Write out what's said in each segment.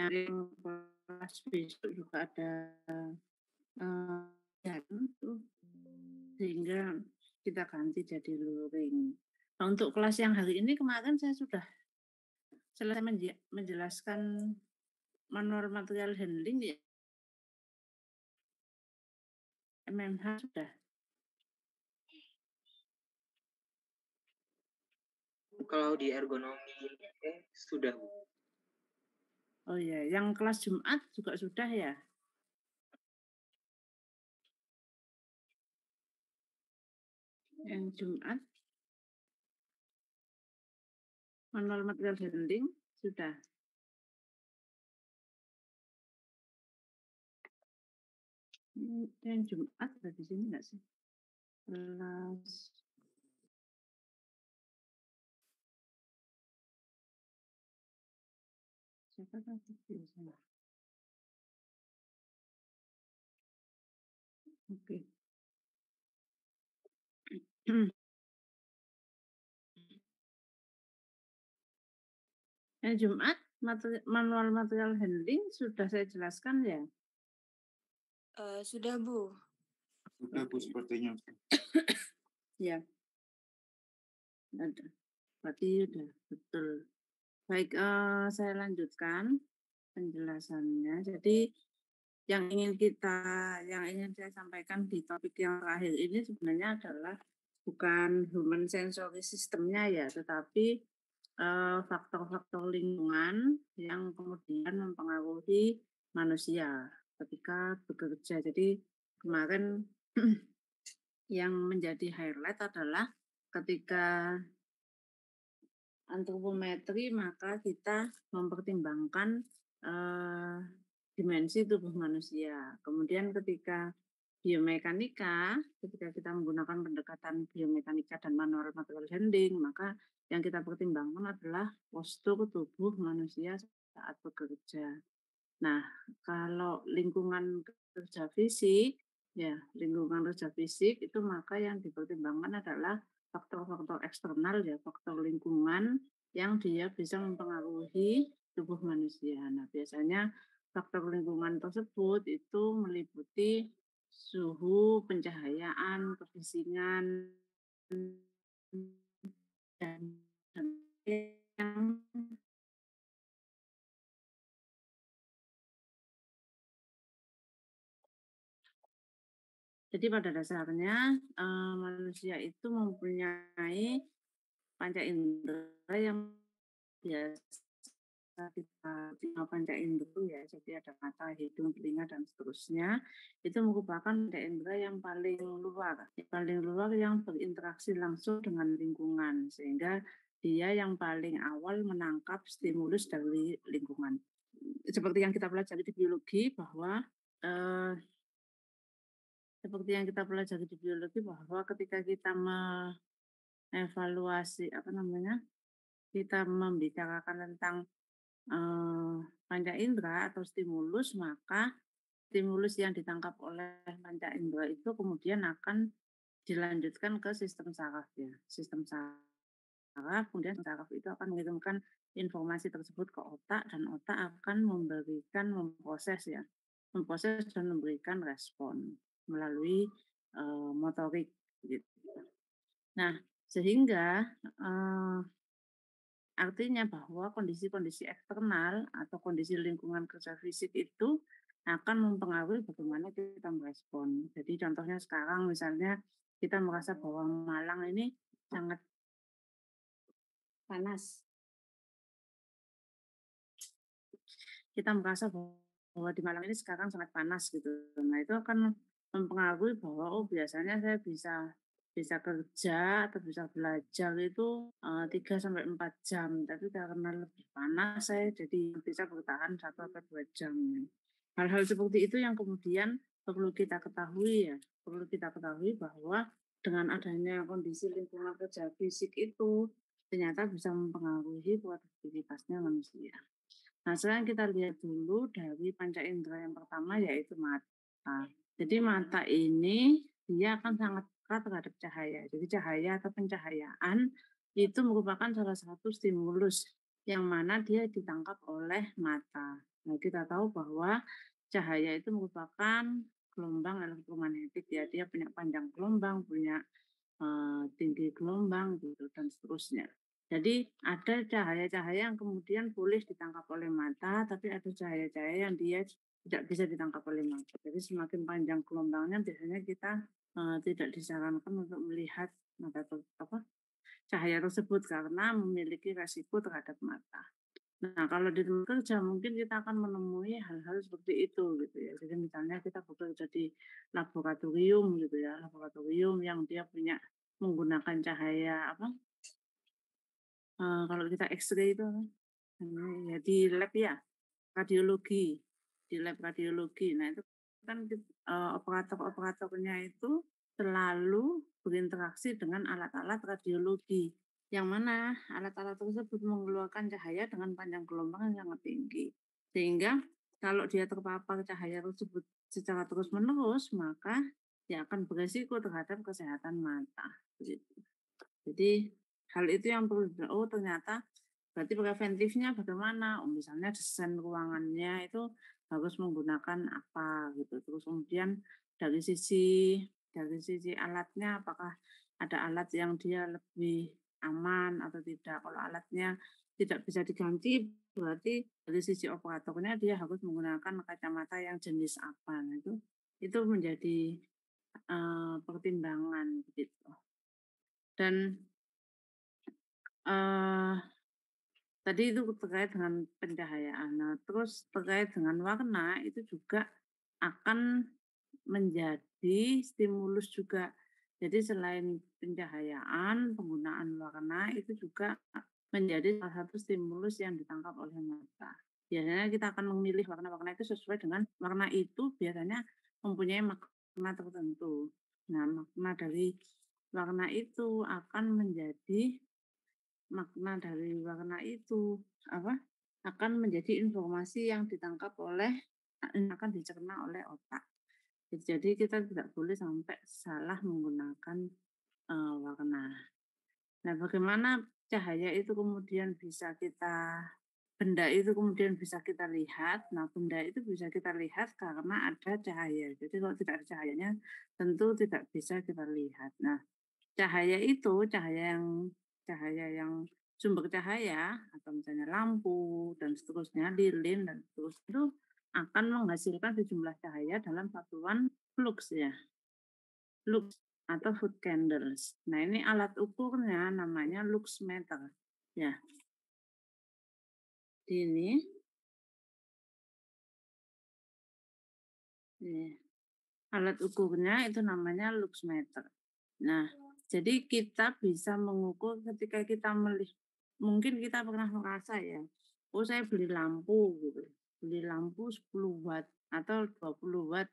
yang kelas besok juga ada tuh, sehingga kita ganti jadi luring. Nah, untuk kelas yang hari ini kemarin saya sudah selesai menjelaskan manual material handling ya. MMH sudah. Kalau di ergonomi sudah, Bu. Oh ya, yang kelas Jumat juga sudah ya? Yang Jumat manual material handling sudah. Yang Jumat ada di sini nggak sih? Kelas siapa tadi biasanya? Oke. Yang Jumat manual material handling sudah saya jelaskan ya? Sudah, Bu. Sudah, Bu, sepertinya. Ya. Ada. Berarti sudah betul. Baik, saya lanjutkan penjelasannya. Jadi yang ingin saya sampaikan di topik yang terakhir ini sebenarnya adalah bukan human sensory systemnya ya, tetapi faktor-faktor lingkungan yang kemudian mempengaruhi manusia ketika bekerja. Jadi kemarin yang menjadi highlight adalah ketika antropometri maka kita mempertimbangkan dimensi tubuh manusia. Kemudian ketika biomekanika, ketika kita menggunakan pendekatan biomekanika dan manual material handling, maka yang kita pertimbangkan adalah postur tubuh manusia saat bekerja. Nah, kalau lingkungan kerja fisik, ya lingkungan kerja fisik itu maka yang dipertimbangkan adalah faktor-faktor eksternal ya, faktor lingkungan yang dia bisa mempengaruhi tubuh manusia. Nah, biasanya faktor lingkungan tersebut itu meliputi suhu, pencahayaan, kebisingan, dan yang jadi pada dasarnya manusia itu mempunyai panca indera yang biasa kita panca indera ya, jadi ada mata, hidung, telinga dan seterusnya. Itu merupakan panca indera yang paling luar yang berinteraksi langsung dengan lingkungan, sehingga dia yang paling awal menangkap stimulus dari lingkungan. Seperti yang kita pelajari di biologi bahwa bahwa ketika kita mengevaluasi kita membicarakan tentang panca indera atau stimulus, maka stimulus yang ditangkap oleh panca indera itu kemudian akan dilanjutkan ke sistem saraf ya. Sistem saraf, kemudian saraf itu akan mengirimkan informasi tersebut ke otak dan otak akan memproses dan memberikan respon melalui motorik gitu. Nah, sehingga artinya bahwa kondisi-kondisi eksternal atau kondisi lingkungan kerja fisik itu akan mempengaruhi bagaimana kita merespon. Jadi contohnya sekarang misalnya kita merasa bahwa Malang ini sangat panas. Kita merasa bahwa di Malang ini sekarang sangat panas gitu. Nah, itu akan mempengaruhi bahwa biasanya saya bisa kerja atau bisa belajar itu 3-4 jam, tapi karena lebih panas saya jadi bisa bertahan 1-2 jam. Hal-hal seperti itu yang kemudian perlu kita ketahui ya, bahwa dengan adanya kondisi lingkungan kerja fisik itu ternyata bisa mempengaruhi produktivitasnya manusia. Nah, sekarang kita lihat dulu dari panca indera yang pertama yaitu mata. Jadi mata ini dia akan sangat dekat terhadap cahaya. Jadi cahaya atau pencahayaan itu merupakan salah satu stimulus yang mana dia ditangkap oleh mata. Nah, kita tahu bahwa cahaya itu merupakan gelombang elektromagnetik ya, dia punya panjang gelombang, punya tinggi gelombang gitu dan seterusnya. Jadi ada cahaya-cahaya yang kemudian boleh ditangkap oleh mata, tapi ada cahaya-cahaya yang dia tidak bisa ditangkap oleh mata. Jadi semakin panjang gelombangnya biasanya kita tidak disarankan untuk melihat cahaya tersebut karena memiliki resiko terhadap mata. Nah, kalau di tempat kerja mungkin kita akan menemui hal-hal seperti itu gitu ya. Jadi misalnya kita bekerja di laboratorium gitu ya, laboratorium yang dia punya menggunakan cahaya kalau kita X-ray itu ya di lab ya, radiologi, di lab radiologi. Nah, itu kan operator-operatornya itu selalu berinteraksi dengan alat-alat radiologi, yang mana alat-alat tersebut mengeluarkan cahaya dengan panjang gelombang yang sangat tinggi. Sehingga kalau dia terpapar cahaya tersebut secara terus-menerus, maka dia akan beresiko terhadap kesehatan mata. Begitu. Jadi hal itu yang perlu ternyata berarti preventifnya bagaimana? Misalnya desain ruangannya itu harus menggunakan apa gitu. Terus kemudian dari sisi alatnya apakah ada alat yang dia lebih aman atau tidak. Kalau alatnya tidak bisa diganti berarti dari sisi operatornya dia harus menggunakan kacamata yang jenis apa. Nah, itu menjadi pertimbangan gitu. Dan tadi itu terkait dengan pencahayaan. Nah, terus terkait dengan warna itu juga akan menjadi stimulus juga. Jadi selain pencahayaan, penggunaan warna itu juga menjadi salah satu stimulus yang ditangkap oleh mata. Biasanya kita akan memilih warna-warna itu sesuai dengan warna itu biasanya mempunyai makna tertentu. Nah, makna dari warna itu akan menjadi makna dari warna itu akan menjadi informasi yang ditangkap oleh akan dicerna oleh otak. Jadi kita tidak boleh sampai salah menggunakan warna. Nah, bagaimana cahaya itu kemudian bisa benda itu kemudian bisa kita lihat. Nah, benda itu bisa kita lihat karena ada cahaya. Jadi kalau tidak ada cahayanya tentu tidak bisa kita lihat. Nah, cahaya itu cahaya yang sumber cahaya atau misalnya lampu dan seterusnya, lilin dan seterusnya itu akan menghasilkan sejumlah cahaya dalam satuan lux ya. Lux atau foot candles. Nah, ini alat ukurnya namanya lux meter. Ya. Ini alat ukurnya itu namanya lux meter. Nah, jadi kita bisa mengukur ketika kita mungkin kita pernah merasa ya, oh saya beli lampu gitu, beli lampu 10 watt atau 20 watt,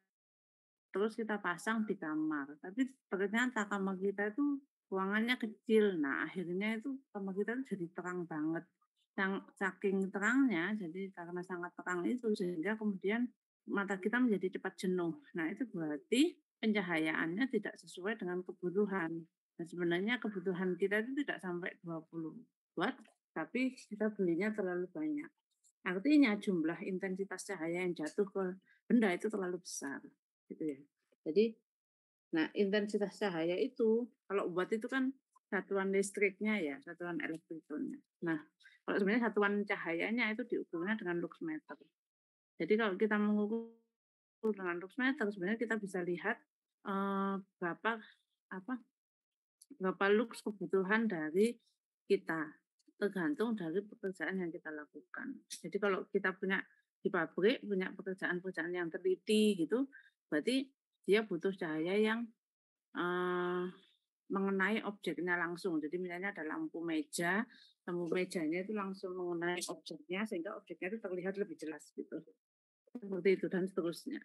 terus kita pasang di kamar. Tapi ternyata kamar kita itu ruangannya kecil. Nah, akhirnya itu kamar kita itu jadi terang banget. Saking terangnya, jadi karena sangat terang itu, sehingga kemudian mata kita menjadi cepat jenuh. Nah, itu berarti pencahayaannya tidak sesuai dengan kebutuhan. Dan sebenarnya kebutuhan kita itu tidak sampai 20 watt, tapi kita belinya terlalu banyak. Artinya jumlah intensitas cahaya yang jatuh ke benda itu terlalu besar. Gitu ya. Jadi, nah intensitas cahaya itu, kalau watt itu kan satuan listriknya ya, satuan elektronnya. Nah, kalau sebenarnya satuan cahayanya itu diukurnya dengan lux meter. Jadi kalau kita mengukur dengan lux meter, sebenarnya kita bisa lihat berapa lux kebutuhan dari kita, tergantung dari pekerjaan yang kita lakukan. Jadi kalau kita punya di pabrik, punya pekerjaan-pekerjaan yang teliti gitu, berarti dia butuh cahaya yang mengenai objeknya langsung. Jadi misalnya ada lampu mejanya itu langsung mengenai objeknya sehingga objeknya itu terlihat lebih jelas gitu. Seperti itu dan seterusnya.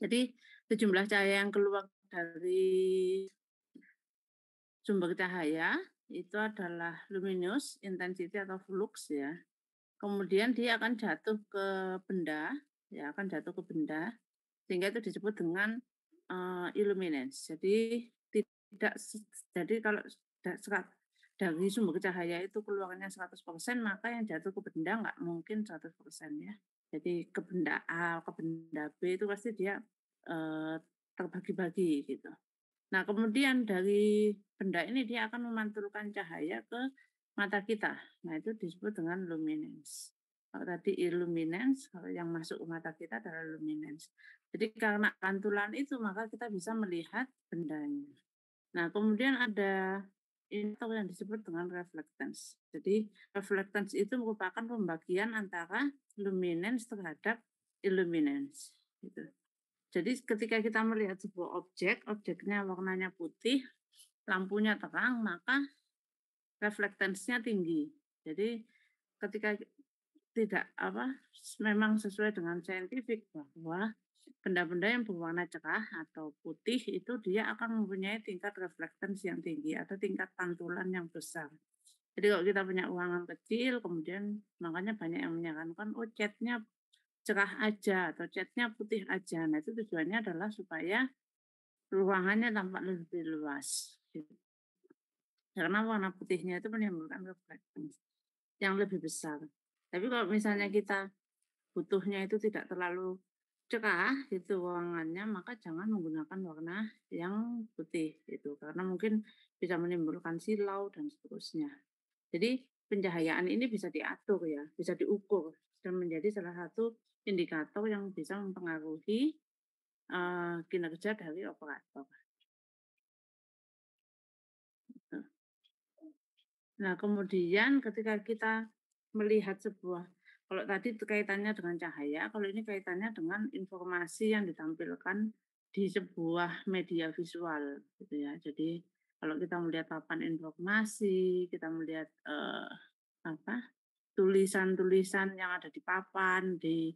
Jadi sejumlah cahaya yang keluar dari sumber cahaya itu adalah luminous intensity atau flux ya. Kemudian dia akan jatuh ke benda, sehingga itu disebut dengan illuminance. Jadi kalau dari sumber cahaya itu keluarnya 100%, maka yang jatuh ke benda nggak mungkin 100% ya. Jadi ke benda A, ke benda B itu pasti dia terbagi-bagi gitu. Nah, kemudian dari benda ini dia akan memantulkan cahaya ke mata kita. Nah, itu disebut dengan luminance. Kalau tadi illuminance, kalau yang masuk ke mata kita adalah luminance. Jadi karena pantulan itu, maka kita bisa melihat bendanya. Nah, kemudian ada ini yang disebut dengan reflectance. Jadi reflectance itu merupakan pembagian antara luminance terhadap illuminance. Gitu. Jadi ketika kita melihat sebuah objek, objeknya warnanya putih, lampunya terang, maka reflektance-nya tinggi. Jadi ketika tidak memang sesuai dengan saintifik bahwa benda-benda yang berwarna cerah atau putih itu dia akan mempunyai tingkat reflektance yang tinggi atau tingkat pantulan yang besar. Jadi kalau kita punya ruangan kecil, kemudian makanya banyak yang menyarankan, oh catnya cerah aja atau catnya putih aja. Nah itu tujuannya adalah supaya ruangannya tampak lebih luas. Gitu. Karena warna putihnya itu menimbulkan refleksi yang lebih besar. Tapi kalau misalnya kita butuhnya itu tidak terlalu cerah gitu ruangannya, maka jangan menggunakan warna yang putih gitu. Karena mungkin bisa menimbulkan silau dan seterusnya. Jadi pencahayaan ini bisa diatur ya, bisa diukur dan menjadi salah satu indikator yang bisa mempengaruhi kinerja dari operator. Nah, kemudian ketika kita melihat sebuah, kalau tadi kaitannya dengan cahaya, kalau ini kaitannya dengan informasi yang ditampilkan di sebuah media visual, gitu ya. Jadi kalau kita melihat papan informasi, kita melihat tulisan-tulisan yang ada di papan, di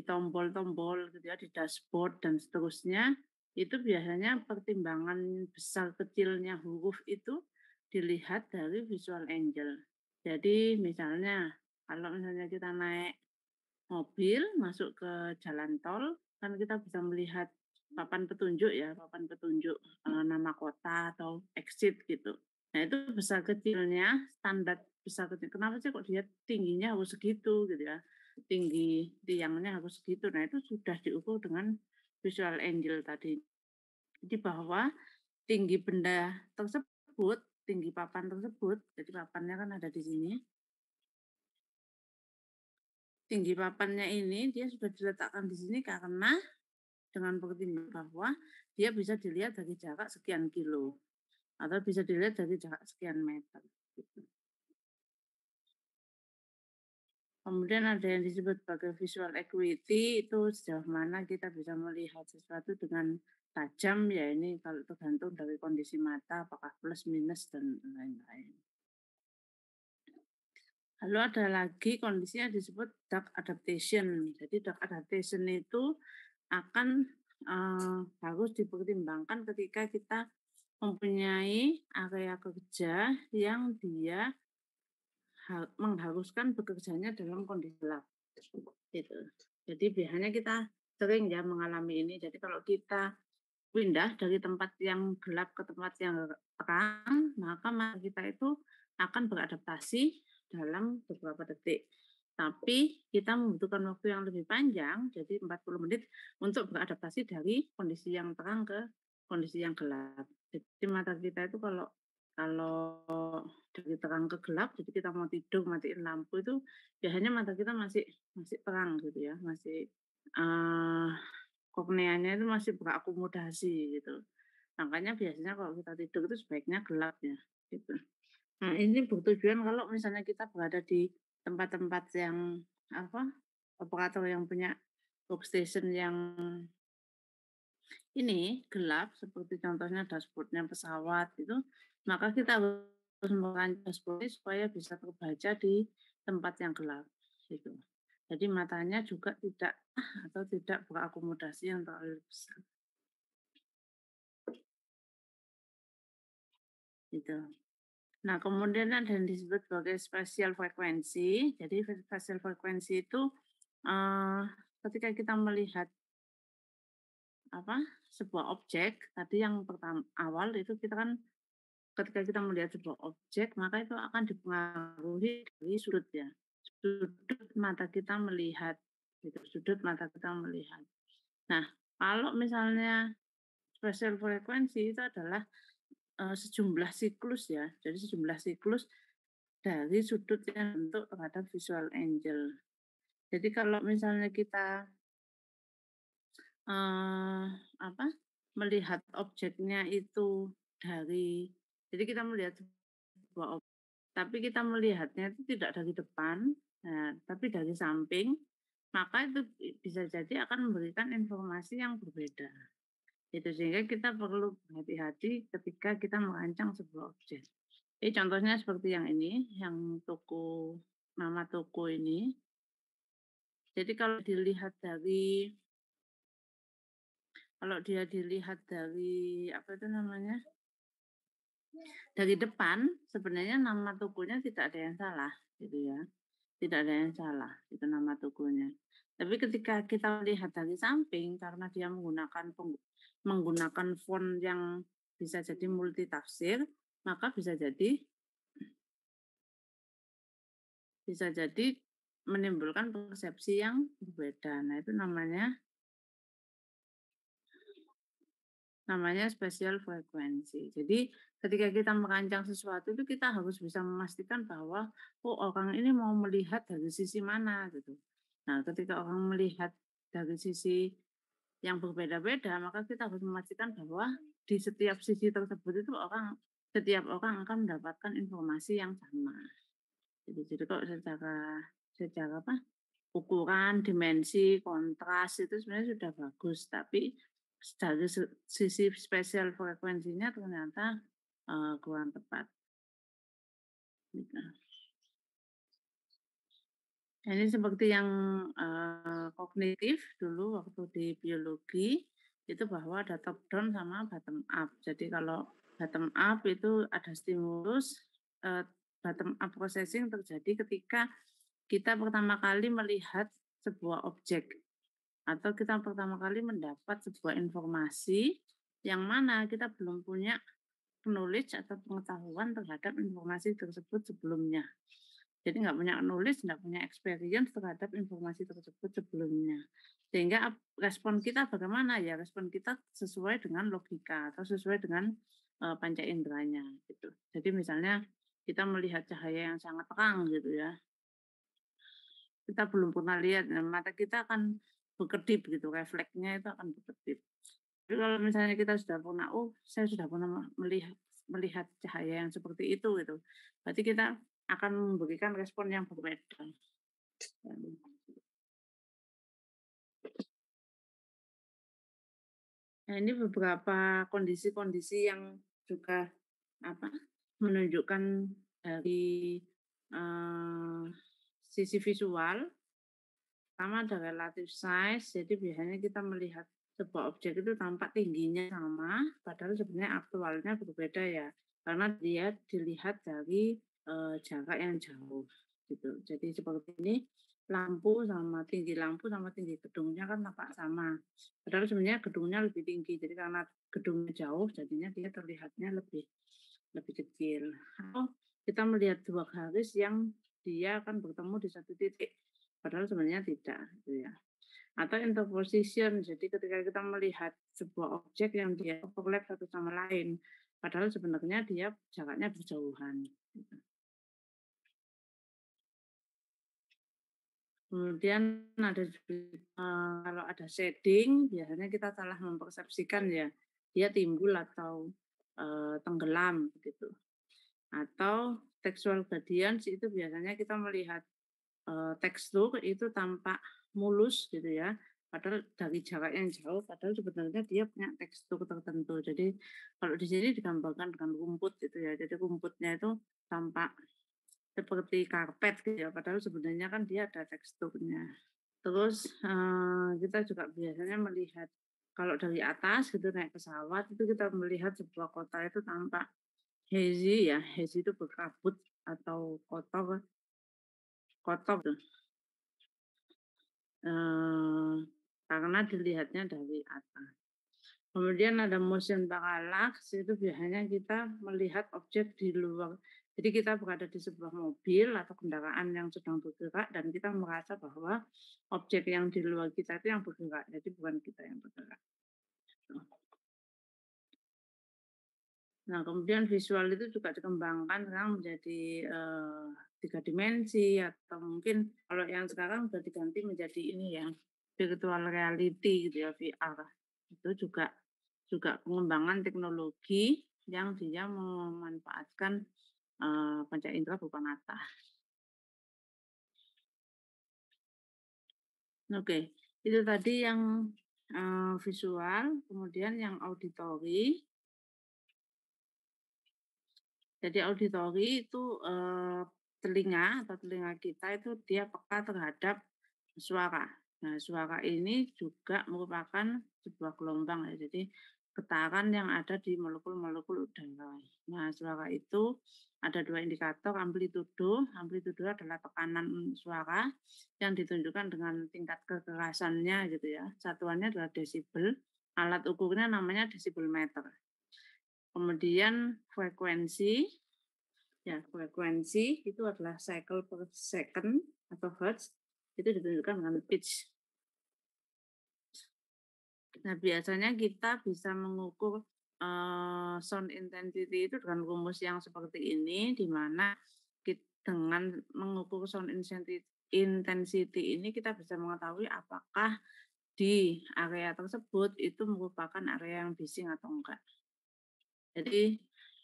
tombol-tombol, gitu ya, di dashboard dan seterusnya, itu biasanya pertimbangan besar kecilnya huruf itu dilihat dari visual angle. Jadi misalnya kalau misalnya kita naik mobil masuk ke jalan tol, kan kita bisa melihat papan petunjuk ya, papan petunjuk nama kota atau exit gitu. Nah itu besar kecilnya, standar besar kecil. Kenapa sih kok dia tingginya harus segitu gitu ya? Tinggi tiangnya harus segitu. Nah itu sudah diukur dengan visual angle tadi. Jadi bahwa tinggi benda tersebut, tinggi papan tersebut, jadi papannya kan ada di sini. Tinggi papannya ini dia sudah diletakkan di sini karena dengan pertimbangan bahwa dia bisa dilihat dari jarak sekian kilo atau bisa dilihat dari jarak sekian meter. Gitu. Kemudian ada yang disebut sebagai visual acuity, itu sejauh mana kita bisa melihat sesuatu dengan tajam, ya ini kalau tergantung dari kondisi mata, apakah plus, minus, dan lain-lain. Lalu ada lagi kondisinya disebut dark adaptation. Jadi dark adaptation itu akan harus dipertimbangkan ketika kita mempunyai area kerja yang dia mengharuskan bekerjanya dalam kondisi gelap. Gitu. Jadi biasanya kita sering ya mengalami ini. Jadi kalau kita pindah dari tempat yang gelap ke tempat yang terang, maka mata kita itu akan beradaptasi dalam beberapa detik. Tapi kita membutuhkan waktu yang lebih panjang, jadi 40 menit untuk beradaptasi dari kondisi yang terang ke kondisi yang gelap. Jadi mata kita itu kalau dari terang ke gelap, jadi kita mau tidur matiin lampu itu biasanya mata kita masih terang gitu ya, masih korneanya itu masih berakomodasi gitu. Makanya biasanya kalau kita tidur itu sebaiknya gelap ya gitu. Nah, ini bertujuan kalau misalnya kita berada di tempat-tempat yang operator yang punya workstation yang ini gelap seperti contohnya dashboardnya pesawat itu, maka kita harus merancang dashboard supaya bisa terbaca di tempat yang gelap gitu. Jadi matanya juga tidak berakomodasi yang terlalu besar. Gitu. Nah, kemudian ada yang disebut sebagai spatial frekuensi. Jadi spatial frekuensi itu ketika kita melihat sebuah objek, tadi yang pertama awal itu kita kan ketika kita melihat sebuah objek, maka itu akan dipengaruhi dari sudut ya. Sudut mata kita melihat, gitu. Sudut mata kita melihat. Nah, kalau misalnya spesial frekuensi itu adalah sejumlah siklus ya. Jadi sejumlah siklus dari sudut yang bentuk terhadap visual angle. Jadi kalau misalnya kita apa, melihat objeknya itu dari jadi kita melihat sebuah tapi kita melihatnya itu tidak dari depan, tapi dari samping, maka itu bisa jadi akan memberikan informasi yang berbeda. Itu sehingga kita perlu berhati-hati ketika kita merancang sebuah objek. Jadi contohnya seperti yang ini, yang nama toko ini. Jadi kalau dia dilihat dari apa itu namanya? Dari depan sebenarnya nama tokonya tidak ada yang salah, gitu ya. Tidak ada yang salah, itu nama tokonya. Tapi ketika kita lihat dari samping karena dia menggunakan font yang bisa jadi multitafsir, maka bisa jadi menimbulkan persepsi yang berbeda. Nah, itu namanya spesial frekuensi. Jadi ketika kita merancang sesuatu itu kita harus bisa memastikan bahwa orang ini mau melihat dari sisi mana gitu. Nah, ketika orang melihat dari sisi yang berbeda-beda, maka kita harus memastikan bahwa di setiap sisi tersebut itu setiap orang akan mendapatkan informasi yang sama. Jadi kok secara apa? Ukuran, dimensi, kontras itu sebenarnya sudah bagus, tapi dari sisi spesial frekuensinya ternyata kurang tepat. Gitu. Ini seperti yang kognitif dulu waktu di biologi itu bahwa ada top down sama bottom up. Jadi kalau bottom up itu ada stimulus, bottom up processing terjadi ketika kita pertama kali melihat sebuah objek atau kita pertama kali mendapat sebuah informasi yang mana kita belum punya knowledge atau pengetahuan terhadap informasi tersebut sebelumnya. Jadi nggak punya knowledge, nggak punya experience terhadap informasi tersebut sebelumnya. Sehingga respon kita bagaimana ya? Respon kita sesuai dengan logika atau sesuai dengan panca inderanya gitu. Jadi misalnya kita melihat cahaya yang sangat terang gitu ya. Kita belum pernah lihat, mata kita akan berkedip gitu, refleksnya itu akan berkedip. Tapi kalau misalnya kita sudah pernah, saya sudah pernah melihat cahaya yang seperti itu gitu. Berarti kita akan memberikan respon yang berbeda. Nah, ini beberapa kondisi-kondisi yang juga menunjukkan dari sisi visual. Pertama ada relative size, jadi biasanya kita melihat sebuah objek itu tampak tingginya sama, padahal sebenarnya aktualnya berbeda ya, karena dia dilihat dari jarak yang jauh gitu. Jadi seperti ini tinggi lampu sama tinggi gedungnya kan tampak sama. Padahal sebenarnya gedungnya lebih tinggi, jadi karena gedungnya jauh, jadinya dia terlihatnya lebih kecil. Atau kita melihat dua garis yang dia akan bertemu di satu titik, padahal sebenarnya tidak, gitu ya. Atau interposition, jadi ketika kita melihat sebuah objek yang dia overlap satu sama lain, padahal sebenarnya dia jaraknya berjauhan. Gitu. Kemudian ada kalau ada shading, biasanya kita salah mempersepsikan ya, dia timbul atau tenggelam begitu. Atau textual gradients itu biasanya kita melihat tekstur itu tampak mulus gitu ya, padahal dari jarak yang jauh, padahal sebenarnya dia punya tekstur tertentu. Jadi kalau di sini digambarkan dengan rumput gitu ya, jadi rumputnya itu tampak seperti karpet gitu ya, padahal sebenarnya kan dia ada teksturnya. Terus kita juga biasanya melihat kalau dari atas gitu naik pesawat itu kita melihat sebuah kota itu tampak hazy ya, hazy itu berkabut atau kotor tuh. Karena dilihatnya dari atas. Kemudian ada motion parallax, itu biasanya kita melihat objek di luar. Jadi kita berada di sebuah mobil atau kendaraan yang sedang bergerak dan kita merasa bahwa objek yang di luar kita itu yang bergerak, jadi bukan kita yang bergerak. Nah, kemudian visual itu juga dikembangkan sekarang menjadi 3 dimensi atau mungkin kalau yang sekarang sudah diganti menjadi ini ya, virtual reality gitu ya, VR. Itu juga pengembangan teknologi yang dia memanfaatkan panca indera berupa mata. Oke, itu tadi yang visual, kemudian yang auditory. Jadi auditori itu telinga atau telinga kita itu dia peka terhadap suara. Nah, suara ini juga merupakan sebuah gelombang ya. Jadi getaran yang ada di molekul-molekul udara. Nah, suara itu ada 2 indikator, amplitudo. Amplitudo adalah tekanan suara yang ditunjukkan dengan tingkat kekerasannya gitu ya. Satuannya adalah desibel. Alat ukurnya namanya desibelmeter. Kemudian frekuensi, ya frekuensi itu adalah cycle per second atau hertz, itu ditunjukkan dengan pitch. Nah, biasanya kita bisa mengukur sound intensity itu dengan rumus yang seperti ini, di mana dengan mengukur sound intensity ini kita bisa mengetahui apakah di area tersebut itu merupakan area yang bising atau enggak. Jadi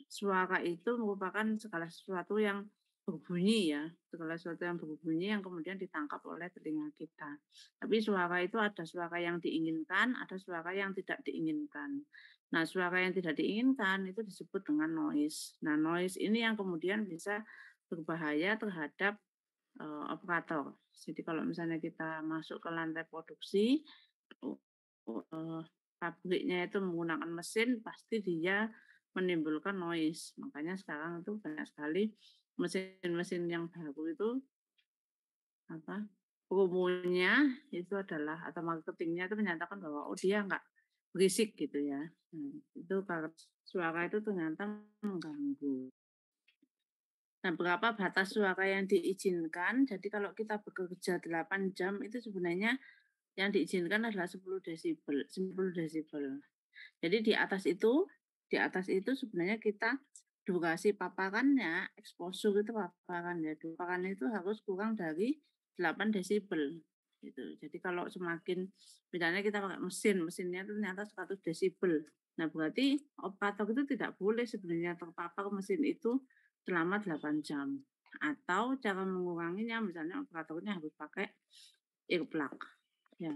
suara itu merupakan segala sesuatu yang berbunyi ya, segala sesuatu yang berbunyi yang kemudian ditangkap oleh telinga kita. Tapi suara itu ada suara yang diinginkan, ada suara yang tidak diinginkan. Nah, suara yang tidak diinginkan itu disebut dengan noise. Nah, noise ini yang kemudian bisa berbahaya terhadap operator. Jadi kalau misalnya kita masuk ke lantai produksi, pabriknya itu menggunakan mesin, pasti dia menimbulkan noise. Makanya sekarang itu banyak sekali mesin-mesin yang baru itu promonya itu adalah atau marketingnya itu menyatakan bahwa oh dia enggak berisik gitu ya. Itu kalau suara itu ternyata mengganggu. Nah, berapa batas suara yang diizinkan? Jadi kalau kita bekerja 8 jam itu sebenarnya yang diizinkan adalah 10 desibel, 10 desibel. Jadi di atas itu sebenarnya kita durasi paparannya, exposure itu paparannya, paparan itu harus kurang dari 8 desibel. Gitu. Jadi kalau semakin, misalnya kita pakai mesinnya itu ternyata 100 desibel. Nah, berarti operator itu tidak boleh sebenarnya terpapar mesin itu selama 8 jam. Atau cara menguranginya, misalnya operatornya harus pakai earplug. Ya.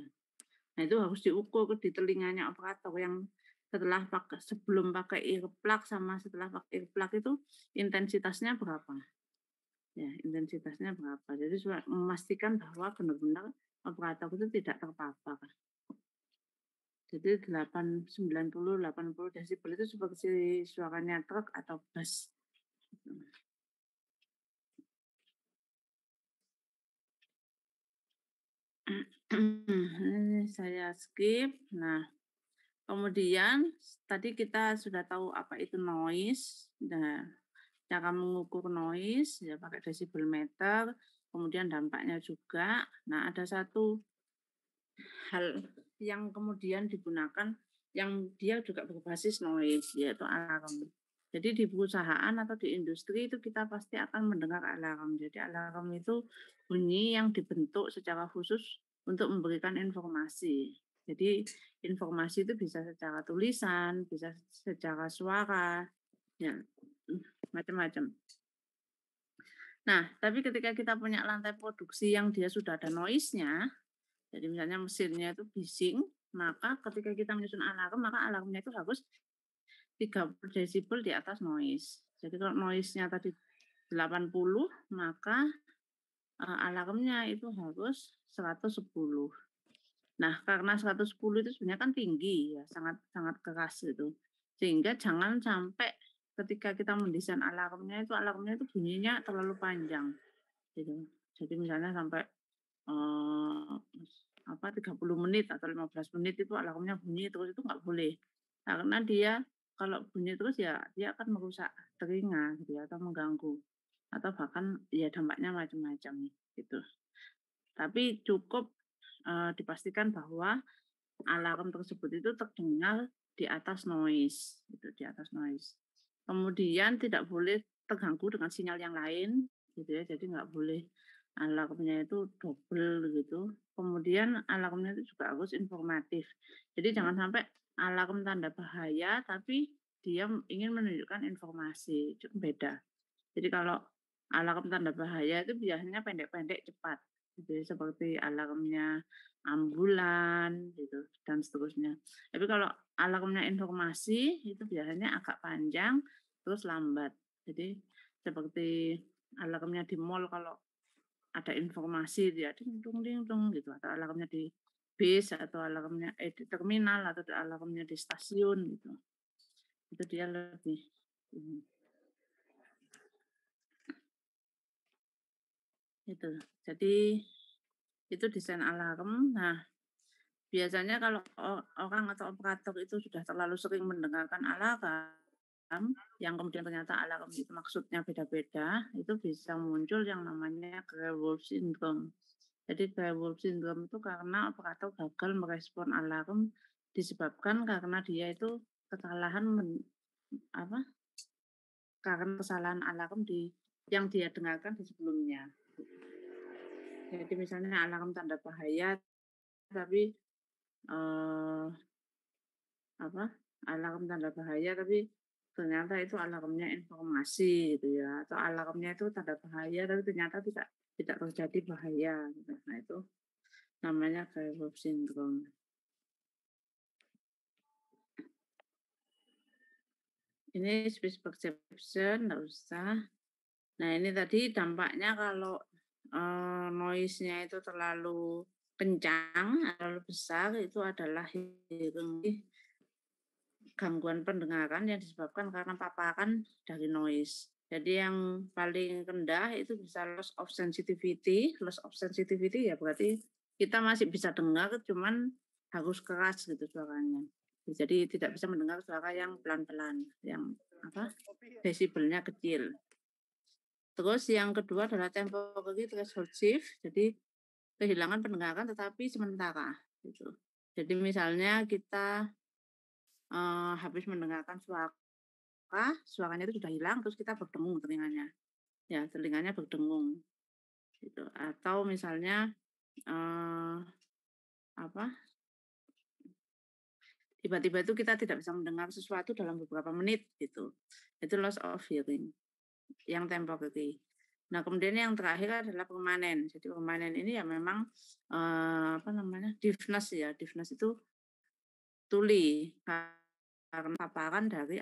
Nah, itu harus diukur di telinganya operator yang sebelum pakai earplug sama setelah pakai earplug itu intensitasnya berapa. Ya, intensitasnya berapa. Jadi memastikan bahwa benar-benar operator itu tidak terpapar. Jadi 90, 80 desibel itu seperti suaranya truk atau bus. Ini saya skip. Nah, kemudian tadi kita sudah tahu apa itu noise. Nah, cara mengukur noise ya pakai desibel meter, kemudian dampaknya juga. Nah, ada satu hal yang kemudian digunakan yang dia juga berbasis noise yaitu alarm. Jadi di perusahaan atau di industri itu kita pasti akan mendengar alarm. Jadi alarm itu bunyi yang dibentuk secara khusus untuk memberikan informasi. Jadi informasi itu bisa secara tulisan, bisa secara suara, ya macam-macam. Nah, tapi ketika kita punya lantai produksi yang dia sudah ada noise-nya, jadi misalnya mesinnya itu bising, maka ketika kita menyusun alarm, maka alarmnya itu harus 30 desibel di atas noise. Jadi kalau noise-nya tadi 80, maka alarmnya itu harus 110. Nah, karena 110 itu sebenarnya kan tinggi ya, sangat sangat keras itu. Sehingga jangan sampai ketika kita mendesain alarmnya itu bunyinya terlalu panjang. Gitu. Jadi misalnya sampai 30 menit atau 15 menit itu alarmnya bunyi terus itu nggak boleh. Karena dia kalau bunyi terus ya dia akan merusak telinga gitu ya, atau mengganggu atau bahkan ya dampaknya macam-macam gitu. Tapi cukup dipastikan bahwa alarm tersebut itu terdengar di atas noise gitu, di atas noise. Kemudian tidak boleh terganggu dengan sinyal yang lain gitu ya. Jadi nggak boleh alarmnya itu double gitu. Kemudian alarmnya itu juga harus informatif. Jadi jangan sampai alarm tanda bahaya tapi dia ingin menunjukkan informasi, itu beda. Jadi kalau alarm tanda bahaya itu biasanya pendek-pendek cepat. Jadi seperti alarmnya ambulan gitu dan seterusnya. Tapi kalau alarmnya informasi itu biasanya agak panjang terus lambat. Jadi seperti alarmnya di mall kalau ada informasi dia ding dung ding dung gitu, atau alarmnya di bis atau alarmnya di terminal atau alarmnya di stasiun gitu. Itu dia lebih itu. Jadi itu desain alarm. Nah, biasanya kalau orang atau operator itu sudah terlalu sering mendengarkan alarm, yang kemudian ternyata alarm itu maksudnya beda-beda, itu bisa muncul yang namanya grey wolf syndrome. Jadi grey wolf syndrome itu karena operator gagal merespon alarm disebabkan karena dia itu kesalahan karena kesalahan alarm yang dia dengarkan di sebelumnya. Jadi misalnya alarm tanda bahaya tapi alarm tanda bahaya tapi ternyata itu alarmnya informasi gitu ya, atau alarmnya itu tanda bahaya tapi ternyata tidak terjadi bahaya gitu. Nah itu namanya grey wolf syndrome. Ini speech perception nggak usah. Nah ini tadi dampaknya kalau noise-nya itu terlalu kencang, terlalu besar, itu adalah gangguan pendengaran yang disebabkan karena paparan dari noise. Jadi yang paling rendah itu bisa loss of sensitivity. Loss of sensitivity ya berarti kita masih bisa dengar, cuman harus keras gitu suaranya. Jadi tidak bisa mendengar suara yang pelan-pelan, yang desibelnya kecil. Terus yang kedua adalah temporary threshold shift. Jadi kehilangan pendengaran tetapi sementara. Gitu. Jadi misalnya kita habis mendengarkan suaranya itu sudah hilang, terus kita berdengung telinganya. Ya, telinganya berdengung. Gitu. Atau misalnya tiba-tiba itu kita tidak bisa mendengar sesuatu dalam beberapa menit gitu. Itu loss of hearing yang temporary. Nah, kemudian yang terakhir adalah permanen. Jadi permanen ini ya memang deafness ya. Deafness itu tuli karena paparan dari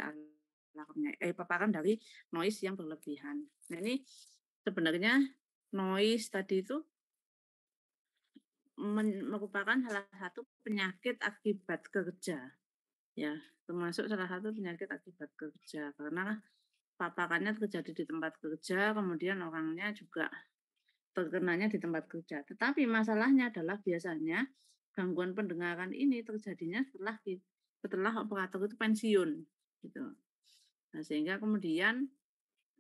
paparan dari noise yang berlebihan. Nah, ini sebenarnya noise tadi itu merupakan salah satu penyakit akibat kerja. Ya, termasuk salah satu penyakit akibat kerja karena paparannya terjadi di tempat kerja, kemudian orangnya juga terkenanya di tempat kerja. Tetapi masalahnya adalah biasanya gangguan pendengaran ini terjadinya setelah operator itu pensiun gitu. Nah, sehingga kemudian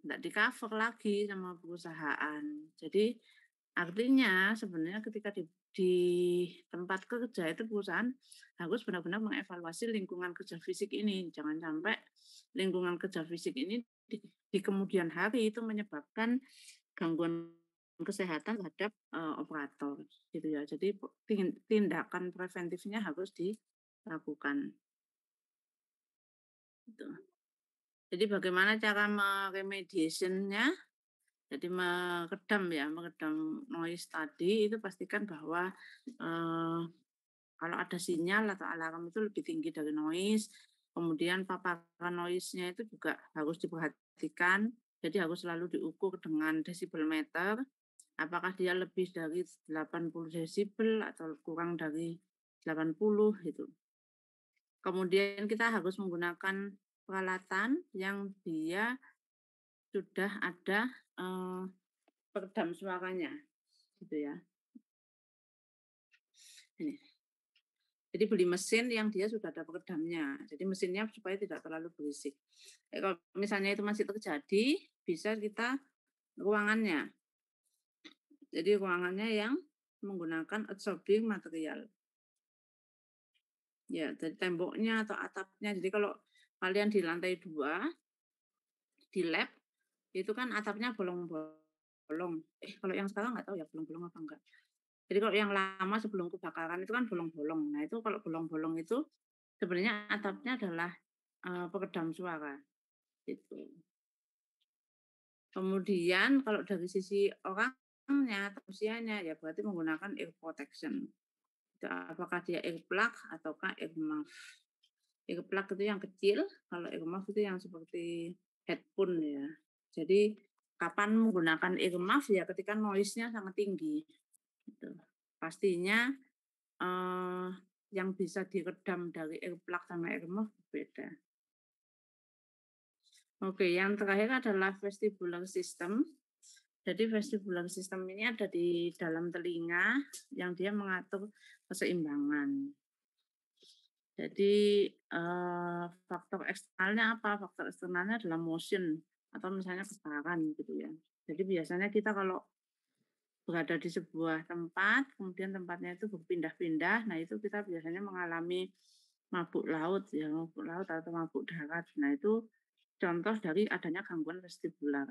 tidak di-cover lagi sama perusahaan. Jadi artinya sebenarnya ketika di tempat kerja itu perusahaan harus benar-benar mengevaluasi lingkungan kerja fisik ini. Jangan sampai lingkungan kerja fisik ini di kemudian hari itu menyebabkan gangguan kesehatan terhadap operator gitu ya. Jadi tindakan preventifnya harus dilakukan. Gitu. Jadi bagaimana cara meremediasinya? Jadi meredam noise tadi itu pastikan bahwa kalau ada sinyal atau alarm itu lebih tinggi dari noise. Kemudian paparan noise-nya itu juga harus diperhatikan. Jadi harus selalu diukur dengan desibel meter. Apakah dia lebih dari 80 desibel atau kurang dari 80 gitu. Kemudian kita harus menggunakan peralatan yang dia sudah ada peredam suaranya gitu ya. Ini. Jadi beli mesin yang dia sudah ada peredamnya. Jadi mesinnya supaya tidak terlalu berisik. Kalau misalnya itu masih terjadi, bisa kita ruangannya. Jadi ruangannya yang menggunakan absorbing material. Ya, dari temboknya atau atapnya. Jadi kalau kalian di lantai 2 di lab itu kan atapnya bolong-bolong. Kalau yang sekarang nggak tahu ya bolong-bolong apa enggak. Jadi kalau yang lama sebelum kebakaran itu kan bolong-bolong. Nah, itu kalau bolong-bolong itu sebenarnya atapnya adalah peredam suara gitu. Kemudian kalau dari sisi orangnya atau usianya ya berarti menggunakan ear protection. Apakah dia ear plug ataukah ear muff. Ear plug itu yang kecil, kalau ear muff itu yang seperti headphone ya. Jadi kapan menggunakan ear muff ya ketika noise-nya sangat tinggi. Gitu. Pastinya yang bisa diredam dari ear plug sama ear muff berbeda. Oke, yang terakhir adalah vestibular system. Jadi vestibular system ini ada di dalam telinga yang dia mengatur keseimbangan. Jadi faktor eksternalnya apa? Faktor eksternalnya adalah motion atau misalnya getaran gitu ya. Jadi biasanya kita kalau berada di sebuah tempat, kemudian tempatnya itu berpindah-pindah, nah itu kita biasanya mengalami mabuk laut ya, mabuk laut atau mabuk darat. Nah itu contoh dari adanya gangguan vestibular.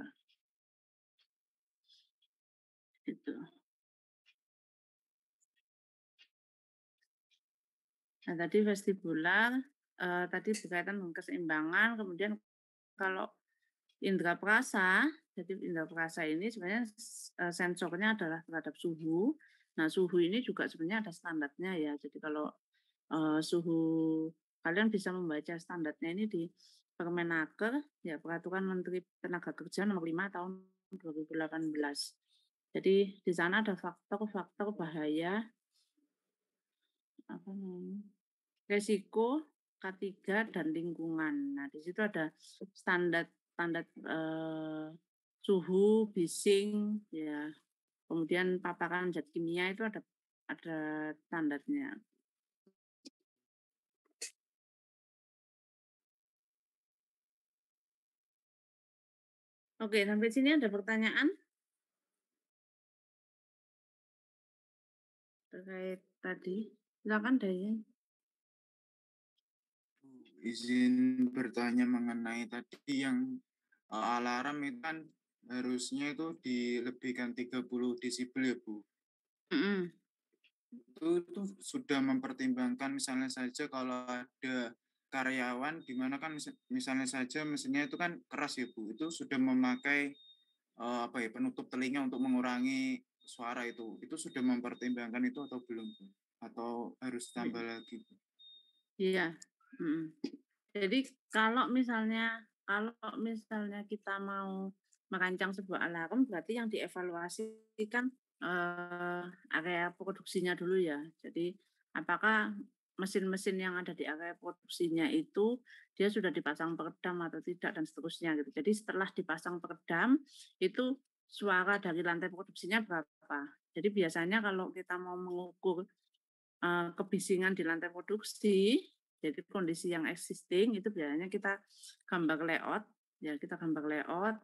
Gitu. Nah tadi vestibular, tadi berkaitan dengan keseimbangan, kemudian kalau indera perasa, jadi indera perasa ini sebenarnya sensornya adalah terhadap suhu. Nah suhu ini juga sebenarnya ada standarnya ya, jadi kalau suhu kalian bisa membaca standarnya ini di Permenaker, ya Peraturan Menteri Tenaga Kerja nomor 5 tahun 2018. Jadi di sana ada faktor-faktor bahaya apa namanya? Resiko K3 dan lingkungan. Nah, di situ ada standar suhu, bising, ya. Kemudian paparan zat kimia itu ada standarnya. Oke, sampai sini ada pertanyaan terkait tadi. Silakan Dayan. Izin bertanya mengenai tadi yang alarm itu kan harusnya itu dilebihkan 30 desibel ya Bu. Itu sudah mempertimbangkan misalnya saja kalau ada karyawan di mana kan misalnya saja mesinnya itu kan keras ya Bu. Itu sudah memakai penutup telinga untuk mengurangi suara itu. Itu sudah mempertimbangkan itu atau belum Bu? Atau harus tambah lagi Bu? Iya. Jadi kalau misalnya kita mau merancang sebuah alarm, berarti yang dievaluasi kan area produksinya dulu ya. Jadi apakah mesin-mesin yang ada di area produksinya itu dia sudah dipasang peredam atau tidak dan seterusnya gitu. Jadi setelah dipasang peredam itu suara dari lantai produksinya berapa. Jadi biasanya kalau kita mau mengukur kebisingan di lantai produksi, jadi kondisi yang existing itu biasanya kita gambar layout, ya kita gambar layout,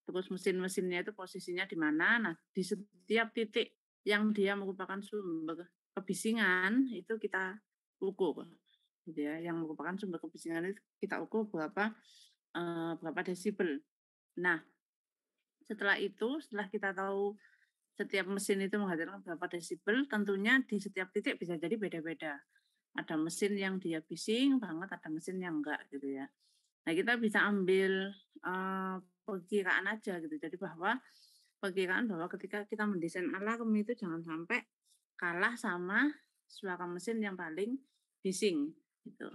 terus mesin-mesinnya itu posisinya di mana. Nah, di setiap titik yang dia merupakan sumber kebisingan itu kita ukur, gitu ya. Yang merupakan sumber kebisingan itu kita ukur berapa desibel. Nah, setelah kita tahu setiap mesin itu menghasilkan berapa desibel, tentunya di setiap titik bisa jadi beda-beda. Ada mesin yang dia bising banget, ada mesin yang enggak gitu ya. Nah, kita bisa ambil perkiraan aja gitu. Jadi perkiraan bahwa ketika kita mendesain alarm itu jangan sampai kalah sama suara mesin yang paling bising gitu.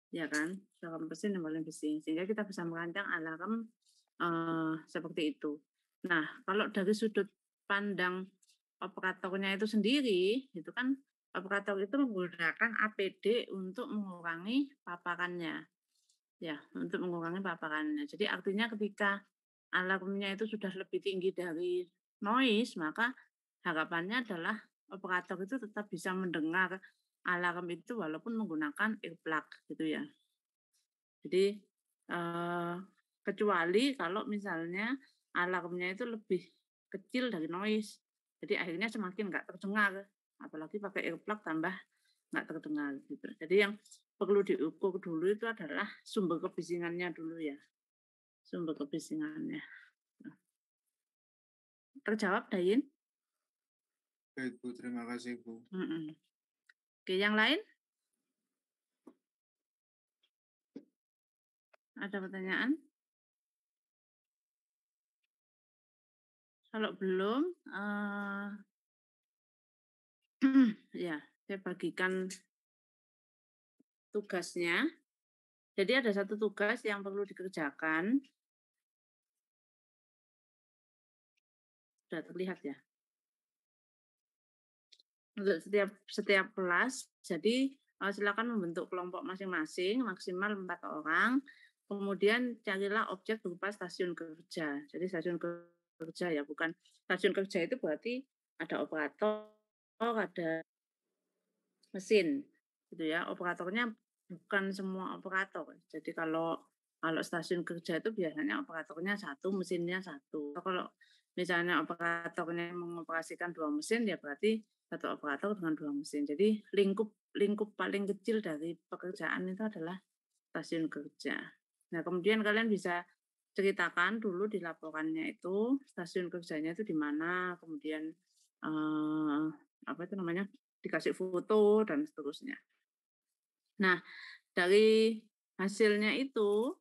Ya kan? Suara mesin yang paling bising. Sehingga kita bisa merancang alarm seperti itu. Nah, kalau dari sudut pandang operatornya itu sendiri, itu kan operator itu menggunakan APD untuk mengurangi paparannya. Ya, untuk mengurangi paparannya. Jadi artinya ketika alarmnya itu sudah lebih tinggi dari noise, maka harapannya adalah operator itu tetap bisa mendengar alarm itu walaupun menggunakan earplug gitu ya. Jadi kecuali kalau misalnya alarmnya itu lebih kecil dari noise. Jadi akhirnya semakin nggak terdengar. Apalagi pakai earplug tambah nggak terdengar gitu. Jadi yang perlu diukur dulu itu adalah sumber kebisingannya dulu ya. Sumber kebisingannya. Terjawab, Dayin? Baik, Bu. Terima kasih, Bu. Oke, yang lain? Ada pertanyaan? Kalau belum, ya, saya bagikan tugasnya. Jadi ada satu tugas yang perlu dikerjakan. Sudah terlihat ya? Untuk setiap kelas, jadi silakan membentuk kelompok masing-masing, maksimal 4 orang. Kemudian carilah objek berupa stasiun kerja. Jadi stasiun kerja ya, bukan stasiun kerja itu berarti ada operator, ada mesin, gitu ya. Operatornya bukan semua operator. Jadi kalau stasiun kerja itu biasanya operatornya satu, mesinnya satu. Kalau misalnya operatornya mengoperasikan 2 mesin, ya berarti satu operator dengan 2 mesin. Jadi lingkup paling kecil dari pekerjaan itu adalah stasiun kerja. Nah, kemudian kalian bisa ceritakan dulu di laporannya itu stasiun kerjanya itu di mana, kemudian apa itu namanya, dikasih foto dan seterusnya. Nah, dari hasilnya itu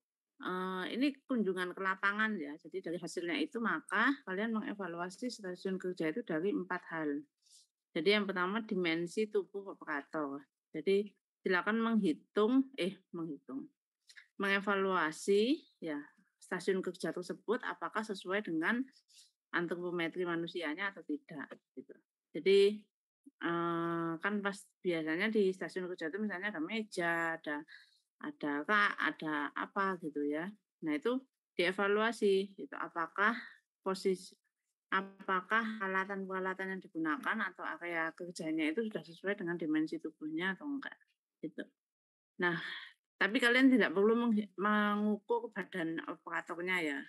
ini kunjungan ke lapangan ya. Jadi dari hasilnya itu maka kalian mengevaluasi stasiun kerja itu dari 4 hal. Jadi yang pertama dimensi tubuh operator. Jadi silakan mengevaluasi ya stasiun kerja tersebut apakah sesuai dengan antropometri manusianya atau tidak gitu. Jadi kan pas biasanya di stasiun kerja itu misalnya ada meja, ada apa gitu ya. Nah, itu dievaluasi itu apakah peralatan yang digunakan atau area kerjanya itu sudah sesuai dengan dimensi tubuhnya atau enggak gitu. Nah, tapi kalian tidak perlu mengukur badan operatornya ya.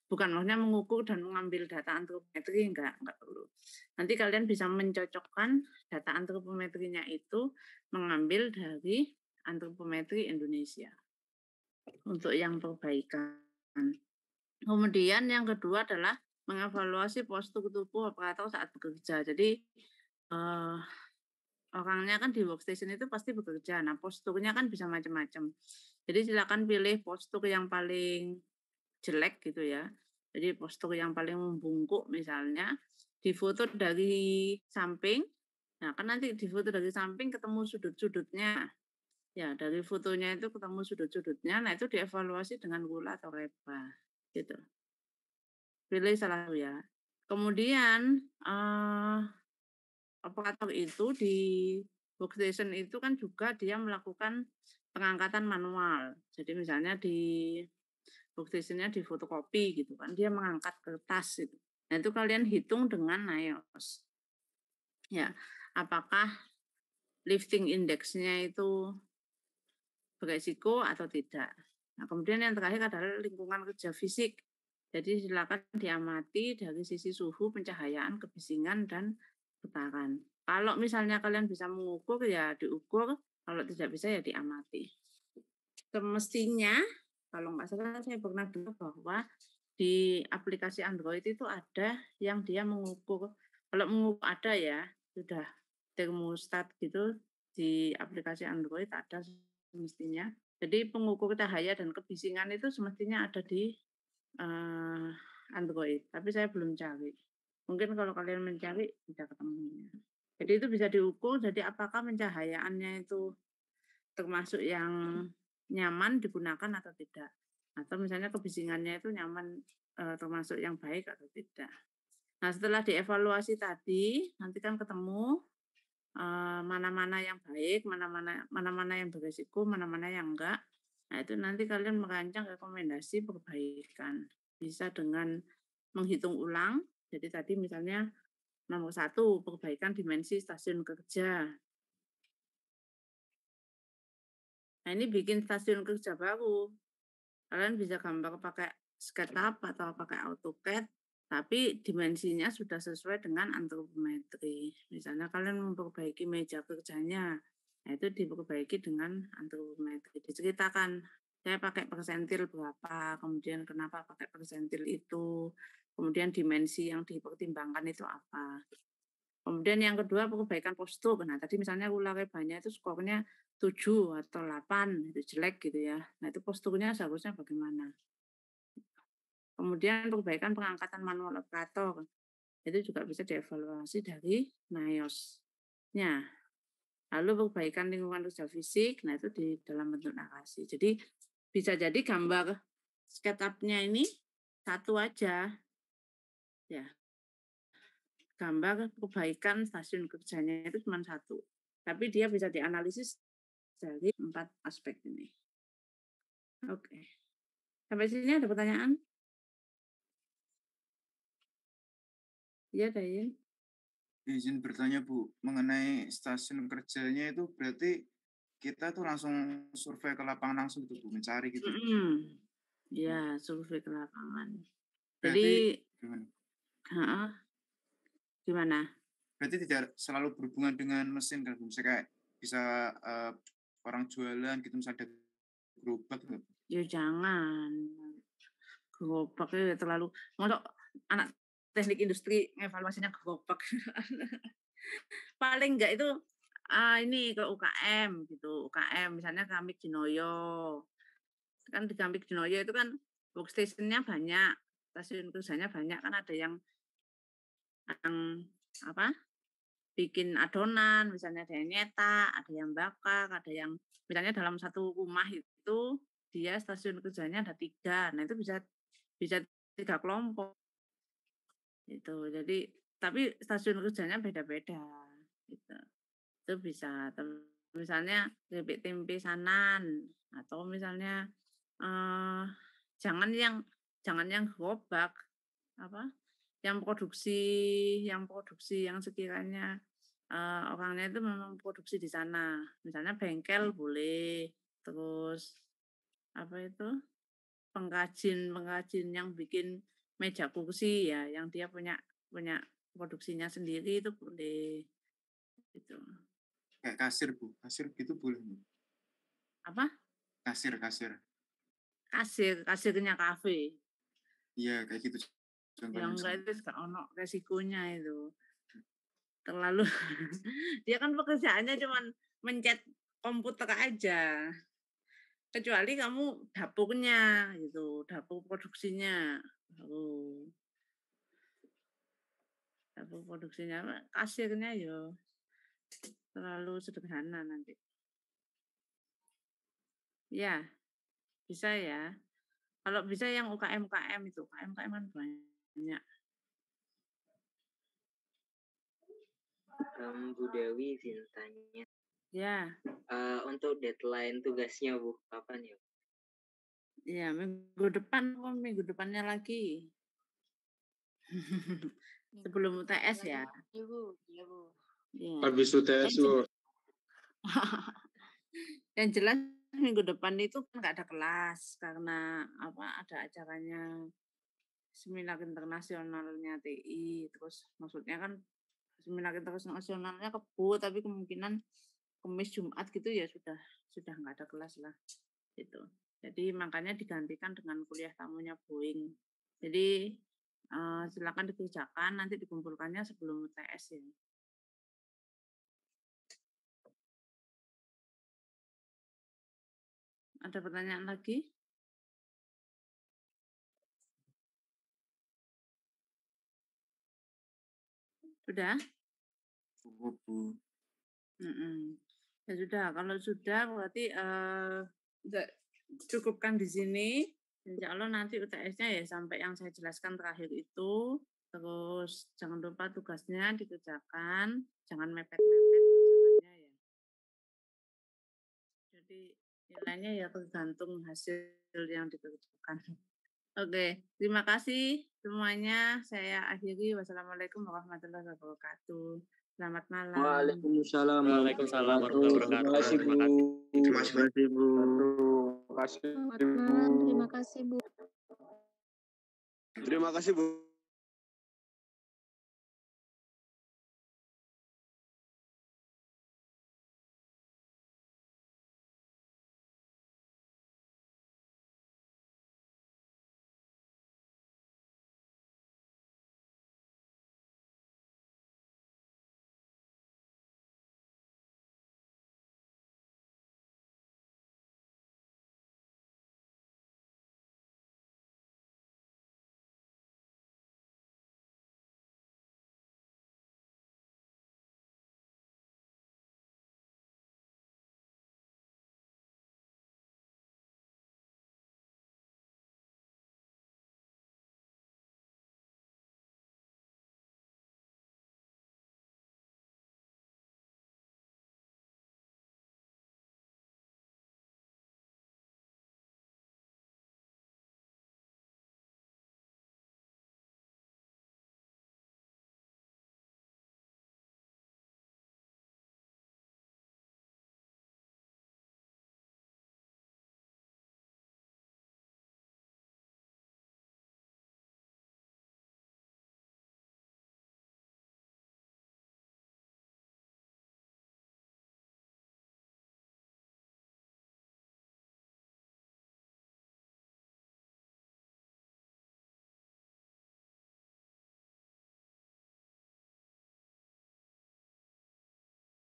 Bukan maksudnya mengukur dan mengambil data antropometri, enggak perlu. Nanti kalian bisa mencocokkan data antropometrinya itu mengambil dari antropometri Indonesia untuk yang perbaikan. Kemudian yang kedua adalah mengevaluasi postur tubuh operator saat bekerja. Jadi orangnya kan di workstation itu pasti bekerja. Nah, posturnya kan bisa macam-macam. Jadi silakan pilih postur yang paling jelek gitu ya. Jadi postur yang paling membungkuk misalnya, difoto dari samping. Nah, kan nanti difoto dari samping ketemu sudut-sudutnya. Ya, dari fotonya itu ketemu sudut-sudutnya. Nah, itu dievaluasi dengan gula atau reba. Gitu. Pilih salah satu ya. Kemudian operator itu di workstation itu kan juga dia melakukan pengangkatan manual. Jadi misalnya di workstation-nya di fotokopi gitu kan, dia mengangkat kertas gitu. Nah, itu kalian hitung dengan NIOSH. Ya, apakah lifting index-nya itu beresiko atau tidak. Nah, kemudian yang terakhir adalah lingkungan kerja fisik. Jadi silakan diamati dari sisi suhu, pencahayaan, kebisingan, dan getaran. Kalau misalnya kalian bisa mengukur ya diukur, kalau tidak bisa ya diamati. Semestinya, kalau nggak salah saya pernah dengar bahwa di aplikasi Android itu ada yang dia mengukur, kalau mengukur ada ya, sudah termostat gitu di aplikasi Android ada semestinya. Jadi pengukur cahaya dan kebisingan itu semestinya ada di Android, tapi saya belum cari. Mungkin kalau kalian mencari bisa ketemu. Jadi itu bisa diukur, jadi apakah pencahayaannya itu termasuk yang nyaman digunakan atau tidak. Atau misalnya kebisingannya itu nyaman termasuk yang baik atau tidak. Nah, setelah dievaluasi tadi, nanti kan ketemu mana-mana yang baik, mana-mana yang berisiko, mana-mana yang enggak. Nah, itu nanti kalian merancang rekomendasi perbaikan. Bisa dengan menghitung ulang. Jadi tadi misalnya nomor 1, perbaikan dimensi stasiun kerja. Nah, ini bikin stasiun kerja baru. Kalian bisa gambar pakai SketchUp atau pakai AutoCAD, tapi dimensinya sudah sesuai dengan antropometri. Misalnya kalian memperbaiki meja kerjanya, nah itu diperbaiki dengan antropometri. Diceritakan, saya pakai persentil berapa, kemudian kenapa pakai persentil itu, kemudian dimensi yang dipertimbangkan itu apa. Kemudian yang kedua perbaikan postur. Nah, tadi misalnya Rula Rebanya itu skornya 7 atau 8, itu jelek gitu ya. Nah, itu posturnya seharusnya bagaimana. Kemudian perbaikan pengangkatan manual operator. Itu juga bisa dievaluasi dari NIOS-nya. Lalu perbaikan lingkungan kerja fisik, nah itu di dalam bentuk narasi. Jadi bisa jadi gambar SketchUp-nya ini satu aja. Ya, gambar perbaikan stasiun kerjanya itu cuma satu. Tapi dia bisa dianalisis dari 4 aspek ini. Oke. Sampai sini ada pertanyaan? Iya, Dayin. Izin bertanya Bu, mengenai stasiun kerjanya itu berarti kita tuh langsung survei ke lapangan langsung gitu Bu, mencari gitu. Ya, survei ke lapangan. Berarti Jadi, gimana? Gimana? Berarti tidak selalu berhubungan dengan mesin kan Bu? Misalnya kayak bisa orang jualan gitu, misalnya ada gerobak gitu. Ya jangan. Gerobaknya terlalu, masuk anak teknik industri evaluasinya gerobak. Paling enggak itu ini ke UKM gitu. UKM misalnya Kramik Dinoyo. Kan di Kramik Dinoyo itu kan workstation-nya banyak, stasiun kerjanya banyak, kan ada yang apa? Bikin adonan, misalnya ada yang nyetak, ada yang bakar, ada yang misalnya dalam satu rumah itu dia stasiun kerjanya ada 3. Nah, itu bisa 3 kelompok. Itu. Jadi tapi stasiun kerjanya beda-beda gitu. Itu bisa. Misalnya keripik tempe sanan atau misalnya jangan yang gerobak apa? Yang produksi yang sekiranya orangnya itu memang produksi di sana. Misalnya bengkel boleh, terus apa itu? Pengrajin yang bikin meja kursi ya, yang dia punya produksinya sendiri itu boleh. Gitu. Kayak kasir Bu, kasir gitu boleh Bu? Apa? Kasir. Kasirnya kafe. Iya, kayak gitu. Yang enggak itu gak ono resikonya itu. Terlalu dia kan pekerjaannya cuma mencet komputer aja. Kecuali kamu dapurnya gitu, dapur produksinya. Dapur produksinya kasirnya ya terlalu sederhana nanti. Ya, bisa ya. Kalau bisa yang UKM itu, UKM kan banyak. Bu Dewi izin tanya. Ya. Untuk deadline tugasnya Bu, kapan ya? Ya, minggu depannya lagi. Sebelum UTS ya. Iya Bu. Ya. Habis UTS Bu. Yang jelas minggu depan itu kan nggak ada kelas karena ada acaranya seminar internasionalnya TI, terus maksudnya kan seminar internasionalnya Kebo, tapi kemungkinan Kamis Jumat gitu ya sudah nggak ada kelas lah gitu. Jadi makanya digantikan dengan kuliah tamunya Boeing. Jadi silakan dikerjakan, nanti dikumpulkannya sebelum UTS ya. Ada pertanyaan lagi? Sudah? Cukup Bu. Ya sudah, kalau sudah berarti cukupkan di sini. Insya Allah nanti UTS-nya ya sampai yang saya jelaskan terakhir itu. Terus jangan lupa tugasnya dikerjakan, jangan mepet-mepet kerjakannya ya. Jadi nilainya ya tergantung hasil yang dikerjakan. Oke, terima kasih semuanya. Saya akhiri. Wassalamualaikum warahmatullahi wabarakatuh. Selamat malam. Waalaikumsalam. Waalaikumsalam warahmatullahi Terima kasih, wabarakatuh. Bu. Terima kasih, Bu. Terima kasih, Selamat malam, terima kasih Bu. Terima kasih, Bu.